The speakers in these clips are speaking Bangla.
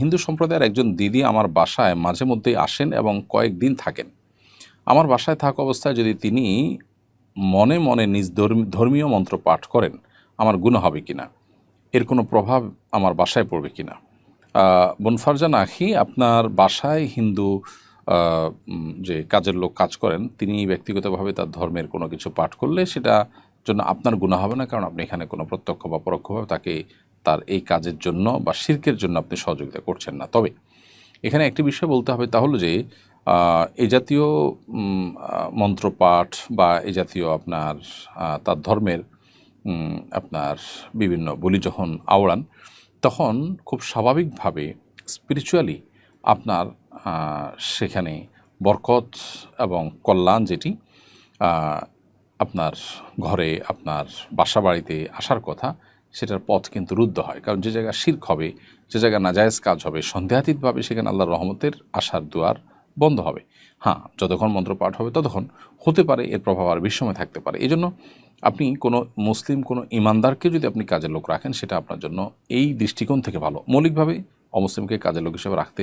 হিন্দু সম্প্রদায়ের একজন দিদি আমার বাসায় মাঝে মধ্যেই আসেন এবং কয়েকদিন থাকেন। আমার বাসায় থাকা অবস্থায় যদি তিনি মনে মনে নিজ ধর্মীয় মন্ত্র পাঠ করেন, আমার গুনাহ হবে কিনা? এর কোনো প্রভাব আমার বাসায় পড়বে কিনা? বোন ফারজানা আখি, আপনার বাসায় হিন্দু যে কাজের লোক কাজ করেন, তিনি ব্যক্তিগতভাবে তার ধর্মের কোনো কিছু পাঠ করলে সেটা জন্য আপনার গুনাহ হবে না, কারণ আপনি এখানে কোনো প্রত্যক্ষ বা পরোক্ষভাবে তাকে তার এই কাজের জন্য বা শিরকের জন্য আপনি সহযোগিতা করছেন না। তবে এখানে একটি বিষয় বলতে হবে, তা হলো যে এই জাতীয় মন্ত্রপাঠ বা এই জাতীয় আপনার তার ধর্মের আপনার বিভিন্ন বলি যখন আওড়ান, তখন খুব স্বাভাবিকভাবে স্পিরিচুয়ালি আপনার সেখানে বরকত এবং কল্যাণ যেটি আপনার ঘরে, আপনার বাসা বাড়িতে আসার কথা, সেটার পথ কিন্তু রুদ্ধ হয়। কারণ যে জায়গায় শিরক হবে, যে জায়গায় নাজায়েজ কাজ হবে, সন্দেহাতীতভাবে সেখানে আল্লাহর রহমতের আসার দুয়ার বন্ধ হবে। হ্যাঁ, যতক্ষণ মন্ত্র পাঠ হবে ততক্ষণ হতে পারে এর প্রভাব আর বিশ্বময় থাকতে পারে। এই জন্য আপনি কোনো মুসলিম কোনো ইমানদারকে যদি আপনি কাজের লোক রাখেন, সেটা আপনার জন্য এই দৃষ্টিকোণ থেকে ভালো। মৌলিকভাবে অমুসলিমকে কাজের লোক হিসেবে রাখতে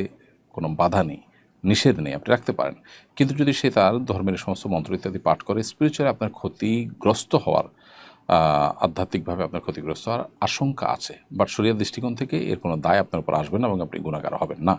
কোনো বাধা নেই, নিষেধ নেই, আপনি রাখতে পারেন। কিন্তু যদি সে তার ধর্মের সমস্ত মন্ত্র ইত্যাদি পাঠ করে, স্পিরিচুয়ালি আপনার ক্ষতিগ্রস্ত হওয়ার আধ্যাত্মিকভাবে আপনার ক্ষতিগ্রস্ত হওয়ার আশঙ্কা আছে। বাট শরিয়ার দৃষ্টিকোণ থেকে এর কোনো দায় আপনার উপর আসবে না এবং আপনি গুনাহগার হবেন না।